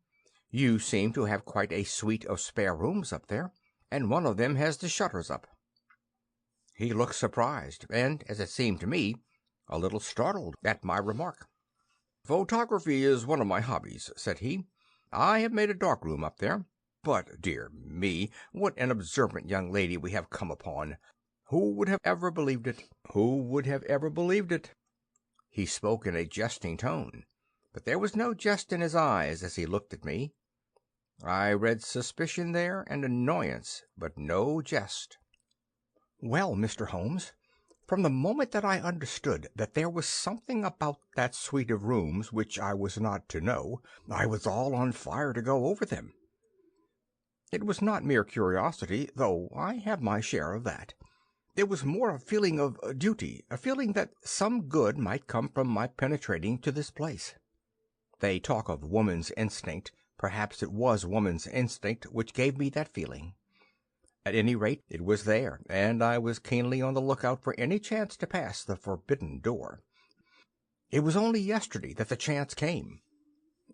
"you seem to have quite a suite of spare rooms up there, and one of them has the shutters up." He looked surprised, and, as it seemed to me, a little startled at my remark. "Photography is one of my hobbies," said he. "I have made a dark room up there. But, dear me, what an observant young lady we have come upon! Who would have ever believed it? Who would have ever believed it?" He spoke in a jesting tone, but there was no jest in his eyes as he looked at me. I read suspicion there and annoyance, but no jest. "Well, Mr. Holmes, from the moment that I understood that there was something about that suite of rooms which I was not to know, I was all on fire to go over them. It was not mere curiosity, though I have my share of that. It was more a feeling of duty, a feeling that some good might come from my penetrating to this place. They talk of woman's instinct. Perhaps it was woman's instinct which gave me that feeling. At any rate, it was there, and I was keenly on the lookout for any chance to pass the forbidden door. It was only yesterday that the chance came.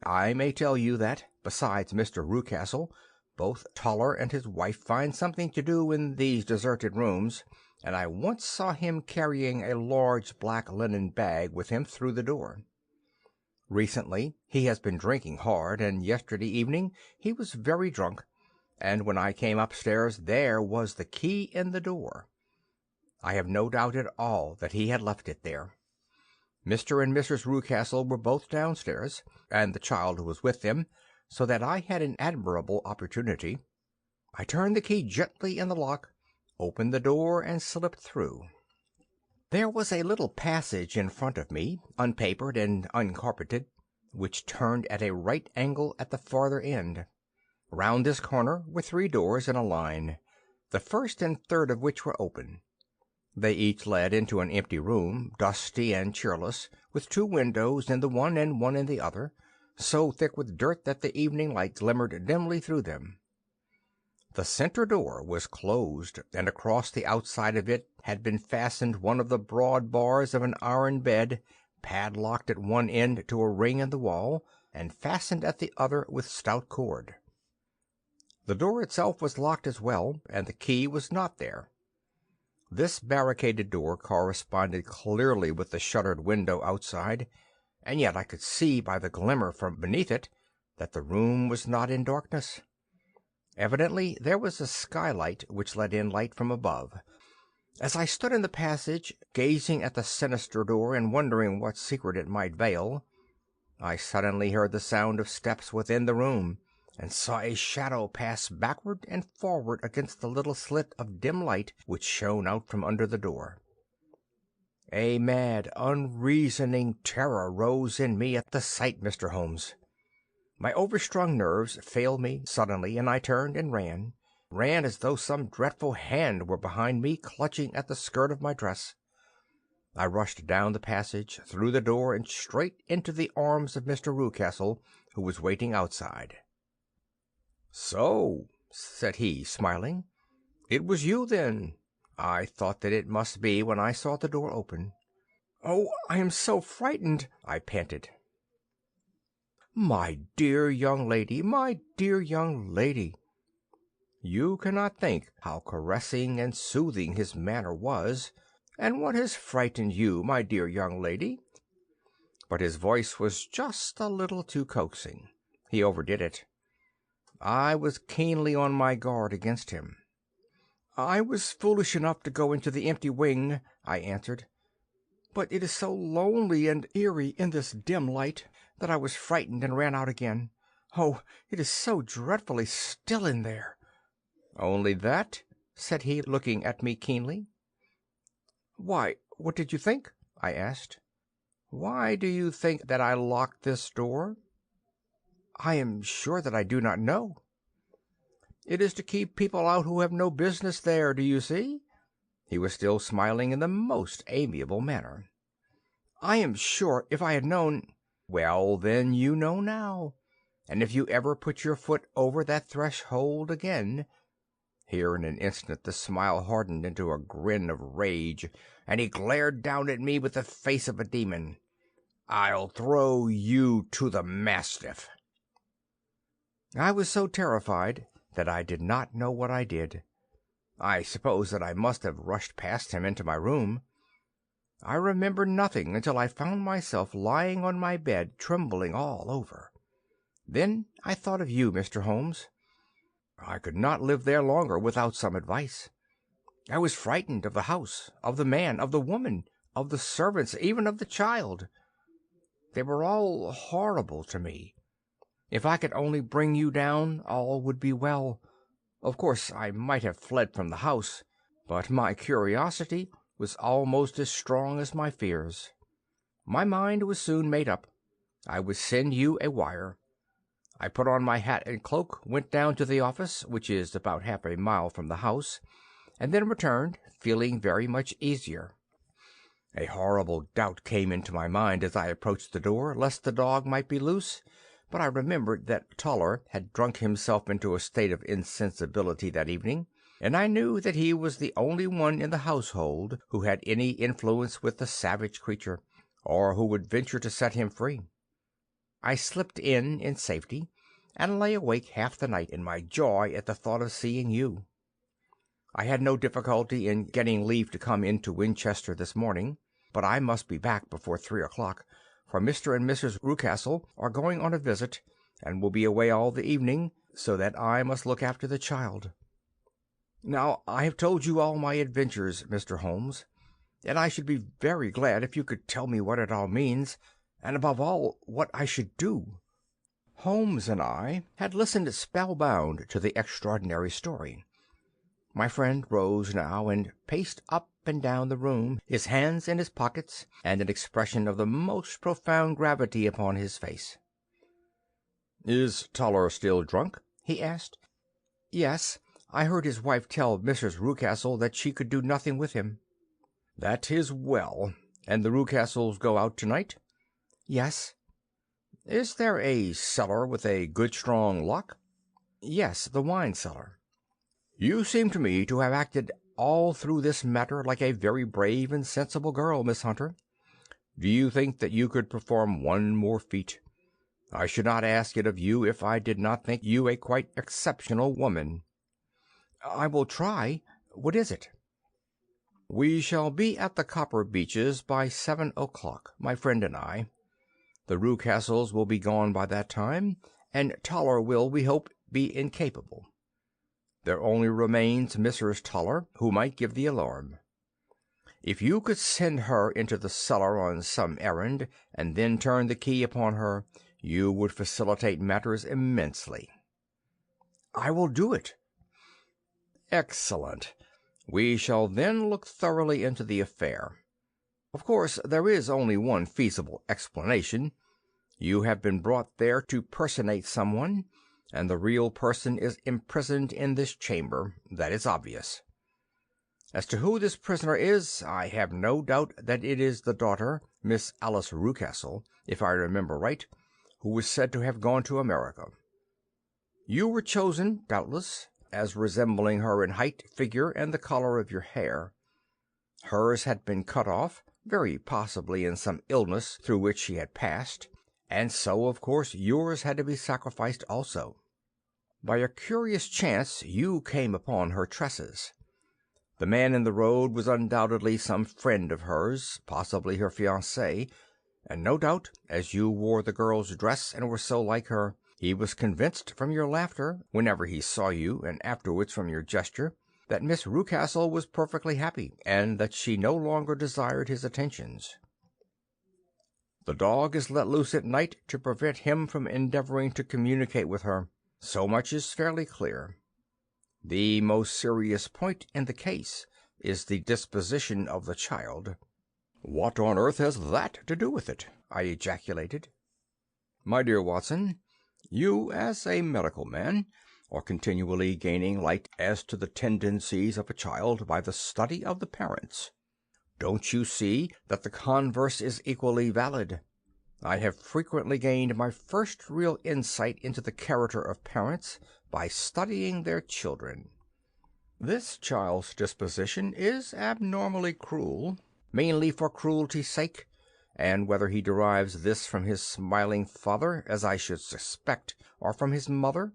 I may tell you that, besides Mr. Rucastle, both Toller and his wife find something to do in these deserted rooms, and I once saw him carrying a large black linen bag with him through the door. Recently he has been drinking hard, and yesterday evening he was very drunk, and when I came upstairs there was the key in the door. I have no doubt at all that he had left it there. Mr. and Mrs. Rucastle were both downstairs, and the child was with them, so that I had an admirable opportunity. I turned the key gently in the lock, opened the door, and slipped through. There was a little passage in front of me, unpapered and uncarpeted, which turned at a right angle at the farther end. Round this corner were 3 doors in a line, the first and third of which were open. They each led into an empty room, dusty and cheerless, with 2 windows in the one and one in the other. so thick with dirt that the evening light glimmered dimly through them. The center door was closed, and across the outside of it had been fastened one of the broad bars of an iron bed, padlocked at one end to a ring in the wall, and fastened at the other with stout cord. The door itself was locked as well, and the key was not there. This barricaded door corresponded clearly with the shuttered window outside, and yet I could see by the glimmer from beneath it that the room was not in darkness. Evidently there was a skylight which let in light from above. As I stood in the passage, gazing at the sinister door and wondering what secret it might veil, I suddenly heard the sound of steps within the room, and saw a shadow pass backward and forward against the little slit of dim light which shone out from under the door. A mad, unreasoning terror rose in me at the sight, Mr. Holmes. My overstrung nerves failed me suddenly, and I turned and ran as though some dreadful hand were behind me, clutching at the skirt of my dress. I rushed down the passage, through the door, and straight into the arms of Mr. Rucastle, who was waiting outside. "So," said he, smiling, "it was you, then. I thought that it must be when I saw the door open." "Oh, I am so frightened," I panted. "My dear young lady, my dear young lady!" You cannot think how caressing and soothing his manner was, and what has frightened you, my dear young lady. But his voice was just a little too coaxing. He overdid it. I was keenly on my guard against him. "I was foolish enough to go into the empty wing," I answered, "but it is so lonely and eerie in this dim light that I was frightened and ran out again. Oh, it is so dreadfully still in there." "Only that?" said he, looking at me keenly. "Why, what did you think?" I asked. "Why do you think that I locked this door?" "I am sure that I do not know." "It is to keep people out who have no business there, do you see?" He was still smiling in the most amiable manner. "I am sure if I had known—" "Well, then, you know now, and if you ever put your foot over that threshold again—" Here in an instant the smile hardened into a grin of rage, and he glared down at me with the face of a demon. "I'll throw you to the mastiff." I was so terrified that I did not know what I did. I suppose that I must have rushed past him into my room. I remember nothing until I found myself lying on my bed, trembling all over. Then I thought of you, Mr. Holmes. I could not live there longer without some advice. I was frightened of the house, of the man, of the woman, of the servants, even of the child. They were all horrible to me. If I could only bring you down, all would be well. Of course I might have fled from the house, but my curiosity was almost as strong as my fears. My mind was soon made up. I would send you a wire. I put on my hat and cloak, went down to the office, which is about half a mile from the house, and then returned, feeling very much easier. A horrible doubt came into my mind as I approached the door, lest the dog might be loose, but I remembered that Toller had drunk himself into a state of insensibility that evening, and I knew that he was the only one in the household who had any influence with the savage creature, or who would venture to set him free. I slipped in safety, and lay awake half the night in my joy at the thought of seeing you. I had no difficulty in getting leave to come into Winchester this morning, but I must be back before 3 o'clock, for Mr. and Mrs. Rucastle are going on a visit, and will be away all the evening, so that I must look after the child. Now I have told you all my adventures, Mr. Holmes, and I should be very glad if you could tell me what it all means, and above all, what I should do." Holmes and I had listened spellbound to the extraordinary story. My friend rose now and paced up and down the room, his hands in his pockets, and an expression of the most profound gravity upon his face. "Is Toller still drunk?" he asked. "Yes. I heard his wife tell Mrs. Rucastle that she could do nothing with him." "That is well. And the Rucastles go out to-night?" "Yes." Is there a cellar with a good strong lock?" "Yes, the wine cellar." "You seem to me to have acted all through this matter like a very brave and sensible girl, Miss Hunter. Do you think that you could perform one more feat? I should not ask it of you if I did not think you a quite exceptional woman." "I will try. What is it?" "We shall be at the Copper Beeches by 7 o'clock, my friend and I. The Rucastles will be gone by that time, and Toller will, we hope, be incapable. There only remains Mrs. Toller, who might give the alarm. If you could send her into the cellar on some errand, and then turn the key upon her, you would facilitate matters immensely." "I will do it." "Excellent. We shall then look thoroughly into the affair. Of course, there is only one feasible explanation. You have been brought there to personate someone, and the real person is imprisoned in this chamber. That is obvious. As to who this prisoner is, I have no doubt that it is the daughter, Miss Alice Rucastle, if I remember right, who was said to have gone to America. You were chosen, doubtless, as resembling her in height, figure, and the color of your hair. Hers had been cut off, very possibly in some illness through which she had passed, and so, of course, yours had to be sacrificed also. By a curious chance you came upon her tresses. The man in the road was undoubtedly some friend of hers, possibly her fiancé, and no doubt, as you wore the girl's dress and were so like her, he was convinced from your laughter, whenever he saw you, and afterwards from your gesture, that Miss Rucastle was perfectly happy, and that she no longer desired his attentions. The dog is let loose at night to prevent him from endeavoring to communicate with her. So much is fairly clear. The most serious point in the case is the disposition of the child." "What on earth has that to do with it?" I ejaculated. "My dear Watson, you, as a medical man, are continually gaining light as to the tendencies of a child by the study of the parents. Don't you see that the converse is equally valid? I have frequently gained my first real insight into the character of parents by studying their children. This child's disposition is abnormally cruel, mainly for cruelty's sake, and whether he derives this from his smiling father, as I should suspect, or from his mother,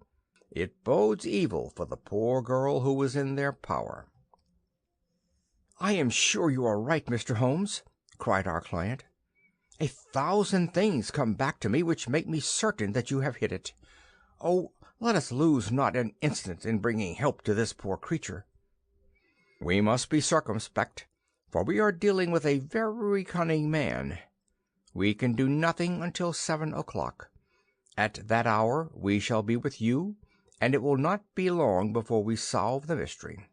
it bodes evil for the poor girl who is in their power." "I am sure you are right, Mr. Holmes," cried our client. "A thousand things come back to me which make me certain that you have hit it. Oh, let us lose not an instant in bringing help to this poor creature." "We must be circumspect, for we are dealing with a very cunning man. We can do nothing until 7 o'clock. At that hour we shall be with you, and it will not be long before we solve the mystery."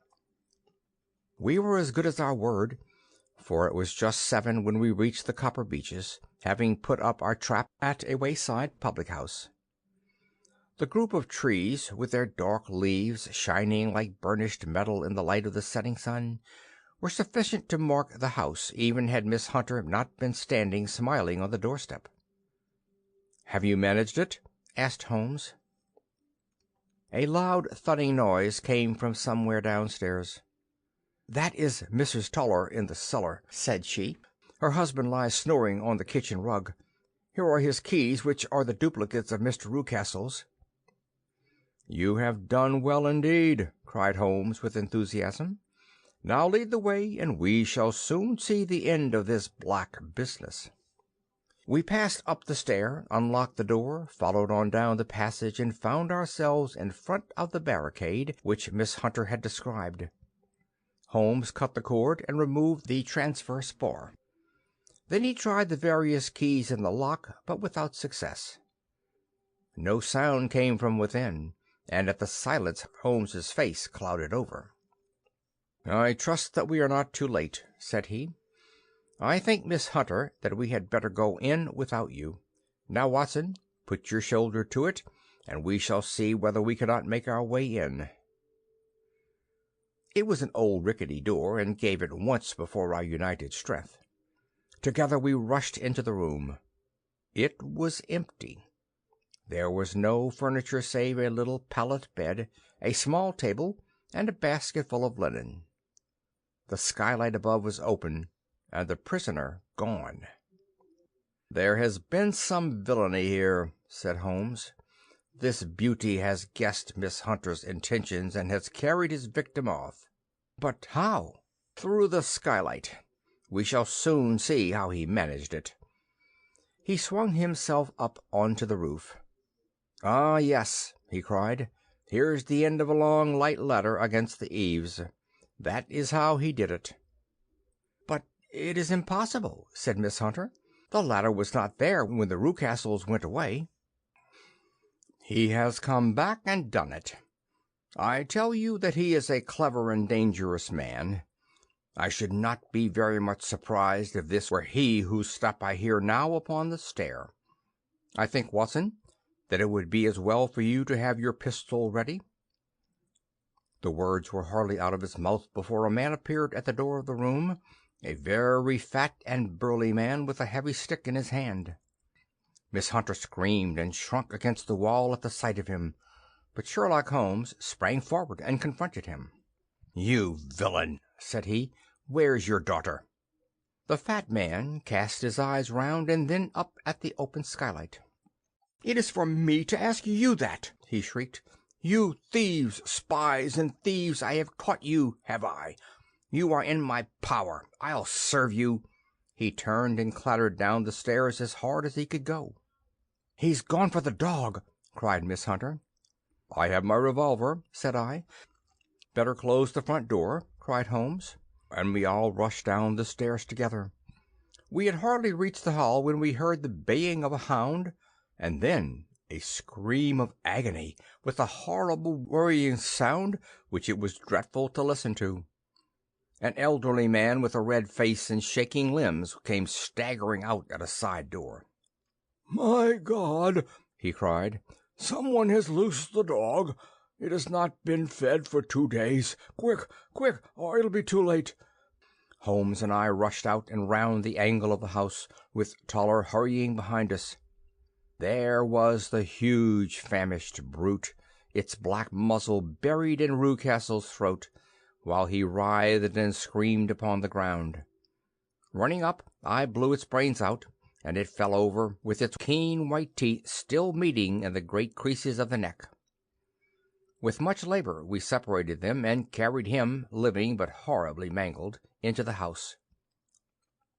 We were as good as our word, for it was just 7 when we reached the Copper Beeches, having put up our trap at a wayside public-house. The group of trees, with their dark leaves shining like burnished metal in the light of the setting sun, were sufficient to mark the house, even had Miss Hunter not been standing smiling on the doorstep. "Have you managed it?" asked Holmes. A loud thudding noise came from somewhere downstairs. "That is Mrs. Toller in the cellar," said she. "Her husband lies snoring on the kitchen rug. Here are his keys, which are the duplicates of Mr. Rucastle's." "You have done well indeed," cried Holmes with enthusiasm. "Now lead the way, and we shall soon see the end of this black business." We passed up the stair, unlocked the door, followed on down the passage, and found ourselves in front of the barricade which Miss Hunter had described. Holmes cut the cord and removed the transverse bar. Then he tried the various keys in the lock, but without success. No sound came from within, and at the silence Holmes's face clouded over. "I trust that we are not too late," said he. "I think, Miss Hunter, that we had better go in without you. Now, Watson, put your shoulder to it, and we shall see whether we cannot make our way in." It was an old rickety door, and gave at once before our united strength. Together we rushed into the room. It was empty. There was no furniture save a little pallet bed, a small table, and a basket full of linen. The skylight above was open, and the prisoner gone. "There has been some villainy here," said Holmes. "This beauty has guessed Miss Hunter's intentions and has carried his victim off." "But how?" "Through the skylight. We shall soon see how he managed it." He swung himself up onto the roof. "Ah, yes," he cried. "Here's the end of a long light ladder against the eaves. That is how he did it." "But it is impossible," said Miss Hunter. "The ladder was not there when the Rucastles went away." "He has come back and done it. I tell you that he is a clever and dangerous man. I should not be very much surprised if this were he whose step I hear now upon the stair. I think, Watson, that it would be as well for you to have your pistol ready." The words were hardly out of his mouth before a man appeared at the door of the room, a very fat and burly man with a heavy stick in his hand. Miss Hunter screamed and shrunk against the wall at the sight of him, but Sherlock Holmes sprang forward and confronted him. "You villain," said he, "where's your daughter?" The fat man cast his eyes round and then up at the open skylight. "It is for me to ask you that!" he shrieked. "You thieves, spies and thieves, I have caught you, have I? You are in my power. I'll serve you." He turned and clattered down the stairs as hard as he could go. "He's gone for the dog!" cried Miss Hunter. "I have my revolver," said I. "Better close the front door," cried Holmes, and we all rushed down the stairs together. We had hardly reached the hall when we heard the baying of a hound, and then a scream of agony, with a horrible worrying sound which it was dreadful to listen to. An elderly man with a red face and shaking limbs came staggering out at a side door. "My God!" he cried. "Someone has loosed the dog. It has not been fed for 2 days. Quick, quick, or it'll be too late." Holmes and I rushed out and round the angle of the house, with Toller hurrying behind us. There was the huge famished brute, its black muzzle buried in Rucastle's throat, while he writhed and screamed upon the ground. Running up, I blew its brains out, and it fell over, with its keen white teeth still meeting in the great creases of the neck. With much labor we separated them, and carried him, living but horribly mangled, into the house.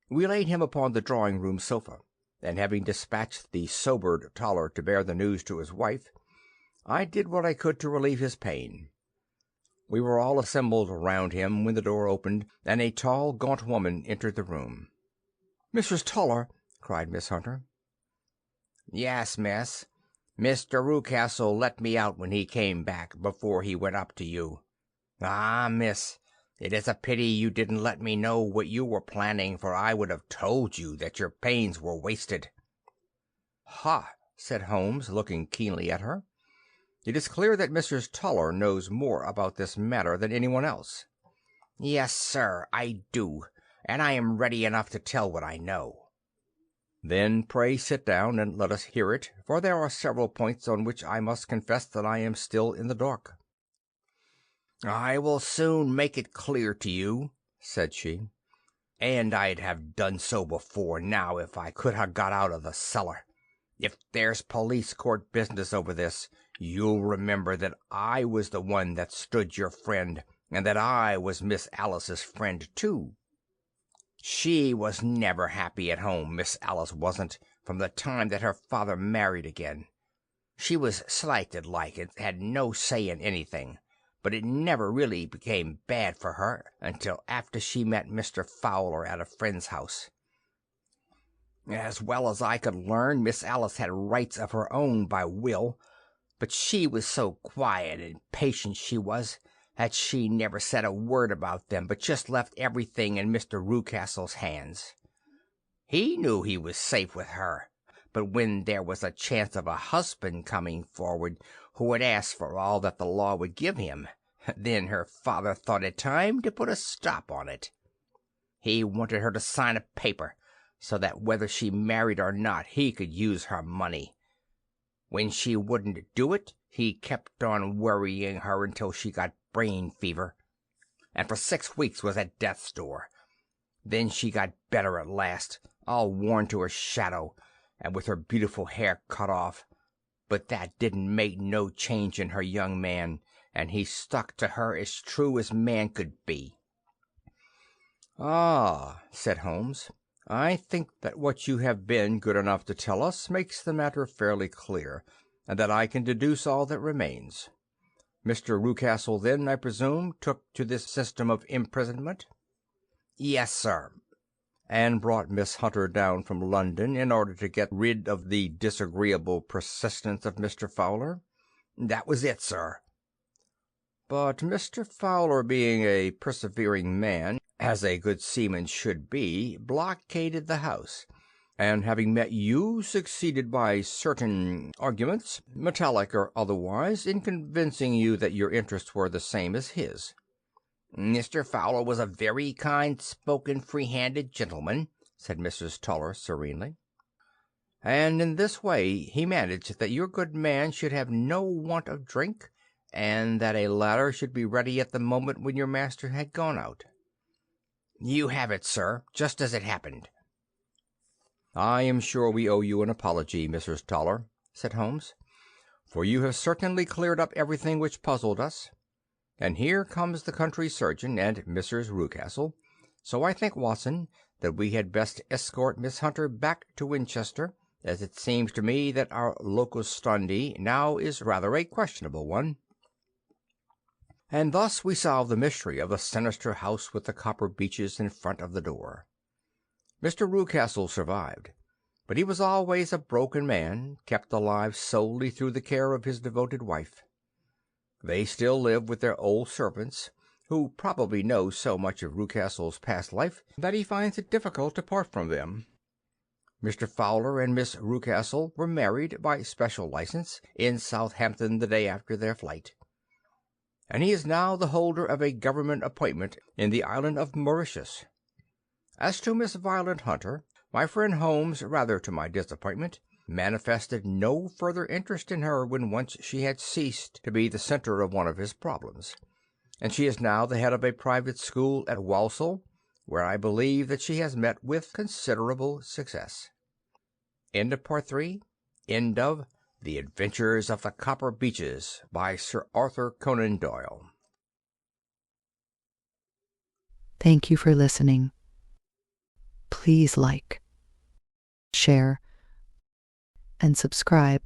We laid him upon the drawing-room sofa, and having dispatched the sobered Toller to bear the news to his wife, I did what I could to relieve his pain. We were all assembled round him when the door opened, and a tall, gaunt woman entered the room. "Mrs. Toller!" cried Miss Hunter. "Yes, miss. Mr. Rucastle let me out when he came back, before he went up to you. Ah, miss, it is a pity you didn't let me know what you were planning, for I would have told you that your pains were wasted." "Ha!" said Holmes, looking keenly at her. "It is clear that Mrs. Toller knows more about this matter than anyone else." "Yes, sir, I do, and I am ready enough to tell what I know." "Then pray sit down and let us hear it, for there are several points on which I must confess that I am still in the dark." "I will soon make it clear to you," said she, "and I'd have done so before now if I could ha' got out of the cellar. If there's police court business over this, you'll remember that I was the one that stood your friend, and that I was Miss Alice's friend too. She was never happy at home, Miss Alice wasn't, from the time that her father married again. She was slighted like, and had no say in anything, but it never really became bad for her until after she met Mr. Fowler at a friend's house. As well as I could learn, Miss Alice had rights of her own by will, but she was so quiet and patient, she was, that she never said a word about them, but just left everything in Mr. Rucastle's hands. He knew he was safe with her, but when there was a chance of a husband coming forward who would ask for all that the law would give him, then her father thought it time to put a stop on it. He wanted her to sign a paper, so that whether she married or not he could use her money. When she wouldn't do it, he kept on worrying her until she got brain fever, and for 6 weeks was at death's door. Then she got better at last, all worn to a shadow, and with her beautiful hair cut off. But that didn't make no change in her young man, and he stuck to her as true as man could be." "Ah," said Holmes, "I think that what you have been good enough to tell us makes the matter fairly clear, and that I can deduce all that remains. Mr. Rucastle, then, I presume, took to this system of imprisonment?" "Yes, sir." "And brought Miss Hunter down from London in order to get rid of the disagreeable persistence of Mr. Fowler?" "That was it, sir." "But Mr. Fowler, being a persevering man, as a good seaman should be, blockaded the house, and having met you, succeeded by certain arguments, metallic or otherwise, in convincing you that your interests were the same as his." "Mr. Fowler was a very kind-spoken, free-handed gentleman," said Mrs. Toller serenely. "And in this way he managed that your good man should have no want of drink, and that a ladder should be ready at the moment when your master had gone out." "You have it, sir, just as it happened." "I am sure we owe you an apology, Mrs. Toller," said Holmes, "for you have certainly cleared up everything which puzzled us. And here comes the country surgeon and Mrs. Rucastle, so I think, Watson, that we had best escort Miss Hunter back to Winchester, as it seems to me that our locus standi now is rather a questionable one." And thus we solve the mystery of the sinister house with the copper beeches in front of the door. Mr. Rucastle survived, but he was always a broken man, kept alive solely through the care of his devoted wife. They still live with their old servants, who probably know so much of Rucastle's past life that he finds it difficult to part from them. Mr. Fowler and Miss Rucastle were married, by special license, in Southampton the day after their flight, and he is now the holder of a government appointment in the island of Mauritius. As to Miss Violet Hunter, my friend Holmes, rather to my disappointment, manifested no further interest in her when once she had ceased to be the centre of one of his problems, and she is now the head of a private school at Walsall, where I believe that she has met with considerable success. End of Part 3. End of The Adventures of the Copper Beeches, by Sir Arthur Conan Doyle. Thank you for listening. Please like, share, and subscribe.